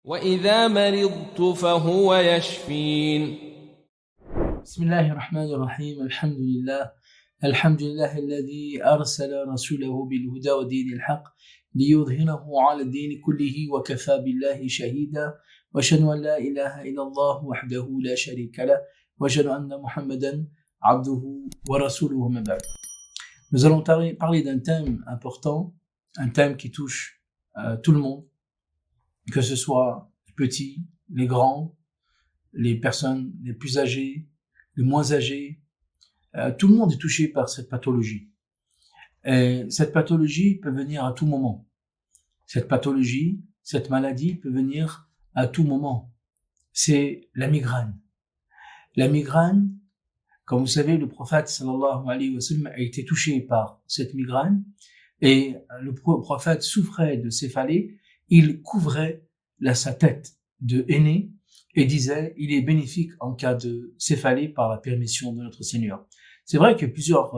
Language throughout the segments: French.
وإذا مرضت فهو يشفين. بسم الله الرحمن الرحيم. الحمد لله الذي أرسل رسوله بالهدى ودين الحق ليظهره على الدين كله وكفى بالله شهيدا، وأشهد أن لا إله إلا الله وحده لا شريك له، وأشهد أن محمدا عبده ورسوله. وما بعد. Nous allons parler d'un thème important, un thème qui touche tout le monde, que ce soit les petits, les grands, les personnes les plus âgées, les moins âgés. Tout le monde est touché par cette pathologie. Et cette pathologie peut venir à tout moment. Cette pathologie, cette maladie peut venir à tout moment. C'est la migraine. La migraine, comme vous savez, le prophète sallallahu alayhi wa sallam a été touché par cette migraine et le prophète souffrait de céphalée. Il couvrait sa tête de henné et disait il est bénéfique en cas de céphalée par la permission de notre Seigneur. C'est vrai que plusieurs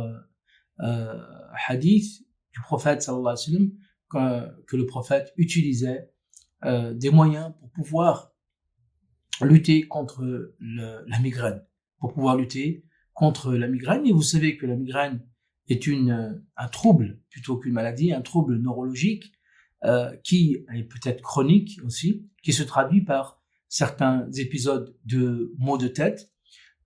hadiths du prophète sallallahu alayhi wa sallam que le prophète utilisait des moyens pour pouvoir lutter contre la migraine, Et vous savez que la migraine est un trouble plutôt qu'une maladie, un trouble neurologique qui est peut-être chronique aussi, qui se traduit par certains épisodes de maux de tête,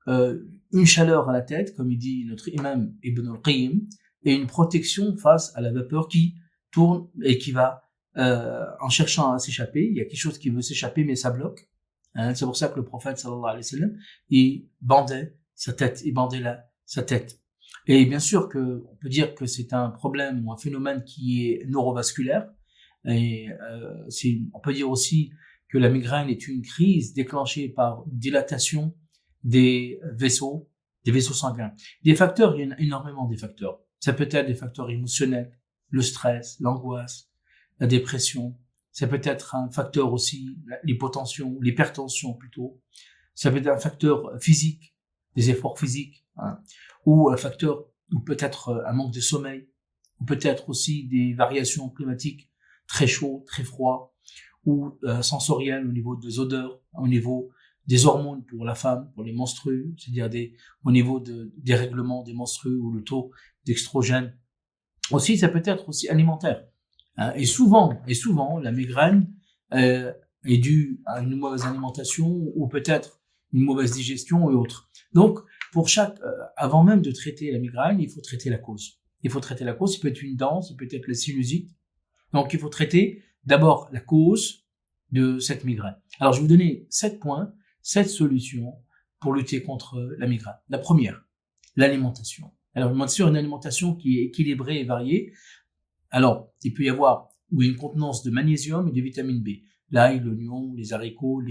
une chaleur à la tête, comme il dit notre imam Ibn al-Qayyim, et une protection face à la vapeur qui tourne et qui va en cherchant à s'échapper. Il y a quelque chose qui veut s'échapper mais ça bloque. C'est pour ça que le prophète sallallahu alayhi wa sallam, il bandait sa tête, sa tête. Et bien sûr que on peut dire que c'est un problème ou un phénomène qui est neurovasculaire. Et on peut dire aussi que la migraine est une crise déclenchée par une dilatation des vaisseaux sanguins. Des facteurs, il y en a énormément des facteurs. Ça peut être des facteurs émotionnels, le stress, l'angoisse, la dépression. Ça peut être un facteur aussi, l'hypertension plutôt. Ça peut être un facteur physique, des efforts physiques, ou un facteur, ou peut-être un manque de sommeil, ou peut-être aussi des variations climatiques, très chaud, très froid, ou sensorielles au niveau des odeurs, au niveau des hormones pour la femme, pour les menstrues, c'est-à-dire au niveau des règlements des menstrues ou le taux d'extrogène. Aussi, ça peut être aussi alimentaire. Et souvent, la migraine est due à une mauvaise alimentation ou peut-être une mauvaise digestion et autres. Donc, avant même de traiter la migraine, il faut traiter la cause. Ça peut être une dent, ça peut être la sinusite. Donc, il faut traiter d'abord la cause de cette migraine. Alors, je vais vous donner 7 points, 7 solutions pour lutter contre la migraine. La première, l'alimentation. Alors, bien sûr, une alimentation qui est équilibrée et variée. Alors, il peut y avoir une contenance de magnésium et de vitamine B. L'ail, l'oignon, les haricots,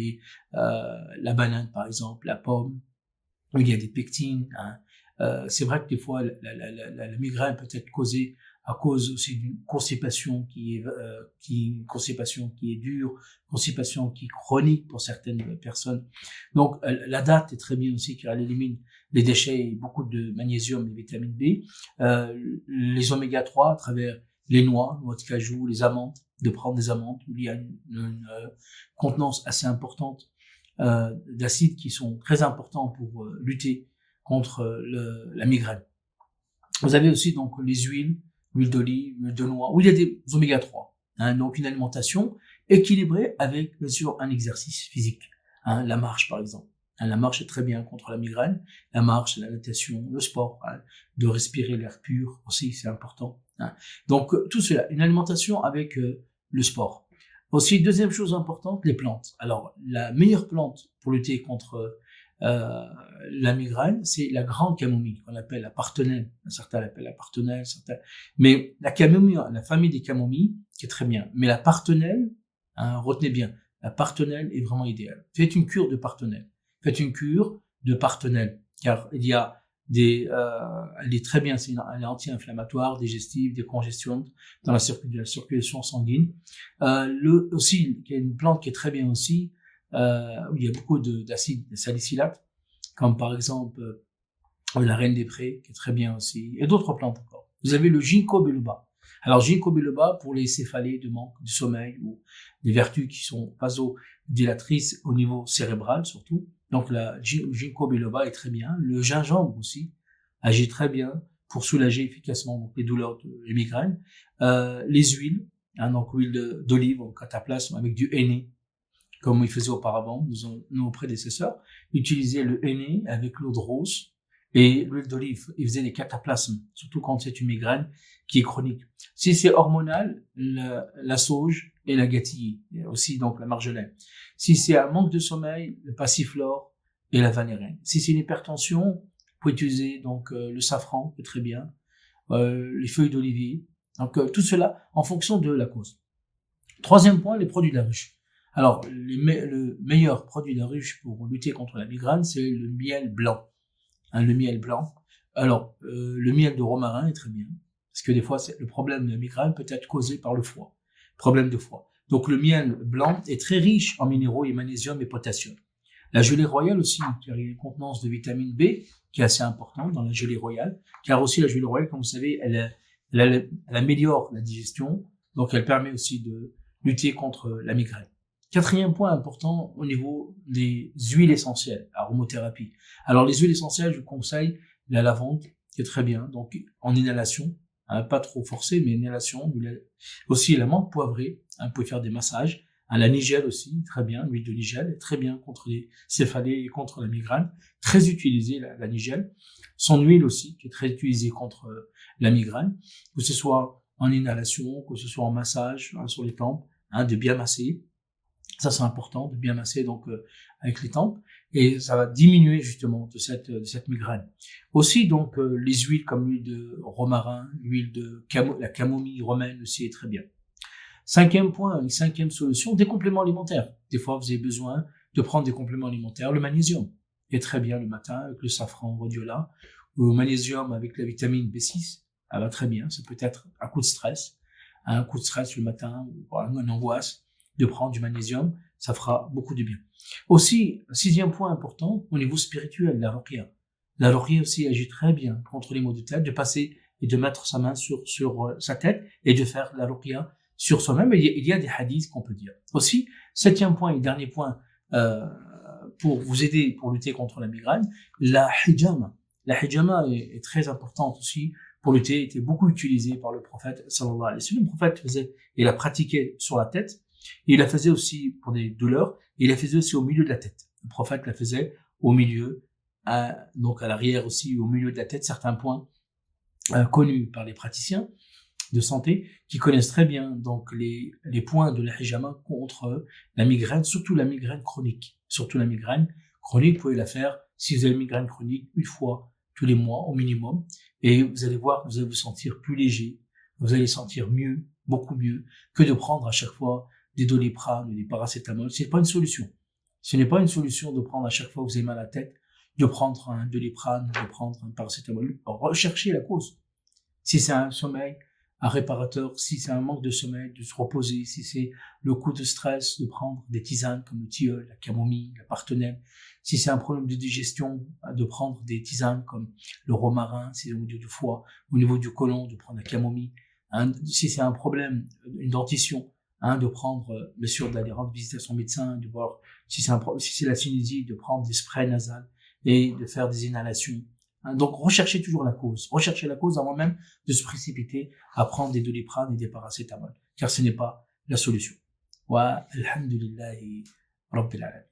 la banane par exemple, la pomme. Il y a des pectines. C'est vrai que des fois, la migraine peut être causée à cause aussi d'une constipation qui est dure, constipation qui est chronique pour certaines personnes. Donc, la date est très bien aussi car elle élimine les déchets et beaucoup de magnésium et vitamine B. Les oméga 3 à travers les noix de cajou, les amandes, de prendre des amandes où il y a une contenance assez importante d'acides qui sont très importants pour lutter contre la migraine. Vous avez aussi donc les huiles d'olive, l'huile de noix, où il y a des oméga 3. Donc une alimentation équilibrée avec bien sûr un exercice physique. La marche par exemple. La marche est très bien contre la migraine. La marche, la natation, le sport, de respirer l'air pur aussi, c'est important. Donc tout cela, une alimentation avec le sport. Aussi, deuxième chose importante, les plantes. Alors, la meilleure plante pour lutter contre la migraine, c'est la grande camomille, qu'on appelle la partenelle. Certains l'appellent la partenelle, mais la camomille, la famille des camomilles, qui est très bien. Mais la partenelle, retenez bien, la partenelle est vraiment idéale. Faites une cure de partenelle. Car il y a elle est très bien, elle est anti-inflammatoire, digestive, décongestionnante dans la circulation sanguine. Aussi, il y a une plante qui est très bien aussi, où il y a beaucoup d'acide salicylate, comme par exemple la reine des prés, qui est très bien aussi, et d'autres plantes encore. Vous avez le ginkgo biloba. Alors, ginkgo biloba pour les céphalées de manque de sommeil ou des vertus qui sont vasodilatrices au niveau cérébral surtout. Donc, la ginkgo biloba est très bien. Le gingembre aussi agit très bien pour soulager efficacement donc, les douleurs, les migraines. Les huiles, donc huile d'olive au cataplasme avec du henné, comme ils faisaient auparavant, nos prédécesseurs, utilisaient le henné avec l'eau de rose et l'huile d'olive. Ils faisaient des cataplasmes, surtout quand c'est une migraine qui est chronique. Si c'est hormonal, la sauge et la gâtillie, et aussi donc la marjolaine. Si c'est un manque de sommeil, le passiflore et la valériane. Si c'est une hypertension, vous pouvez utiliser donc le safran, c'est très bien, les feuilles d'olivier. Donc tout cela en fonction de la cause. Troisième point, les produits de la ruche. Alors, le meilleur produit de la ruche pour lutter contre la migraine, c'est le miel blanc. Le miel blanc. Alors, le miel de romarin est très bien, parce que des fois, le problème de la migraine peut être causé par le foie, problème de foie. Donc, le miel blanc est très riche en minéraux et magnésium et potassium. La gelée royale aussi, qui a une contenance de vitamine B, qui est assez importante dans la gelée royale, car aussi la gelée royale, comme vous savez, elle améliore la digestion, donc elle permet aussi de lutter contre la migraine. Quatrième point important au niveau des huiles essentielles, aromothérapie. Alors les huiles essentielles, je vous conseille la lavande, qui est très bien, donc en inhalation, pas trop forcé, mais inhalation. Aussi la menthe poivrée, vous pouvez faire des massages. La nigelle aussi, très bien, l'huile de nigelle est très bien contre les céphalées et contre la migraine. Très utilisée la nigelle. Son huile aussi, qui est très utilisée contre la migraine, que ce soit en inhalation, que ce soit en massage sur les tempes, de bien masser. Ça, c'est important de bien masser donc avec les tempes et ça va diminuer justement de cette migraine. Aussi donc les huiles comme l'huile de romarin, l'huile de la camomille romaine aussi est très bien. Cinquième point, une cinquième solution, des compléments alimentaires. Des fois, vous avez besoin de prendre des compléments alimentaires. Le magnésium est très bien le matin avec le safran rhodiola ou le magnésium avec la vitamine B6. Ça va très bien. Ça peut être un coup de stress le matin ou une angoisse. De prendre du magnésium, ça fera beaucoup de bien. Aussi, sixième point important, au niveau spirituel, la ruqya. La ruqya aussi agit très bien contre les maux de tête, de passer et de mettre sa main sur sa tête et de faire la ruqya sur soi-même. Il y a des hadiths qu'on peut dire. Aussi, septième point et dernier point, pour vous aider, pour lutter contre la migraine, la hijama. La hijama est très importante aussi pour lutter, était beaucoup utilisée par le prophète sallallahu alayhi wa sallam. Le prophète il la pratiquait sur la tête. Et il la faisait aussi pour des douleurs, et il la faisait aussi au milieu de la tête. Le prophète la faisait au milieu, donc à l'arrière aussi, au milieu de la tête, certains points connus par les praticiens de santé, qui connaissent très bien donc les points de la hijama contre la migraine, surtout la migraine chronique. Surtout la migraine chronique, vous pouvez la faire si vous avez une migraine chronique une fois tous les mois au minimum, et vous allez voir que vous allez vous sentir plus léger, vous allez sentir mieux, beaucoup mieux, que de prendre à chaque fois des Doliprane ou des paracétamol. C'est pas une solution. Ce n'est pas une solution de prendre à chaque fois que vous avez mal à la tête, de prendre un Doliprane, de prendre un paracétamol. Recherchez la cause. Si c'est un sommeil, un réparateur, si c'est un manque de sommeil, de se reposer, si c'est le coup de stress, de prendre des tisanes comme le tilleul, la camomille, la partenelle, si c'est un problème de digestion, de prendre des tisanes comme le romarin, si c'est au niveau du foie, au niveau du côlon, de prendre la camomille, si c'est un problème, une dentition, de prendre, bien sûr, d'aller rendre visite à son médecin, de voir si c'est la sinusite, de prendre des sprays nasales et de faire des inhalations. Donc, recherchez toujours la cause. Recherchez la cause avant même de se précipiter à prendre des Doliprane et des paracétamol, car ce n'est pas la solution. Wa alhamdulillahi rabbil alamin.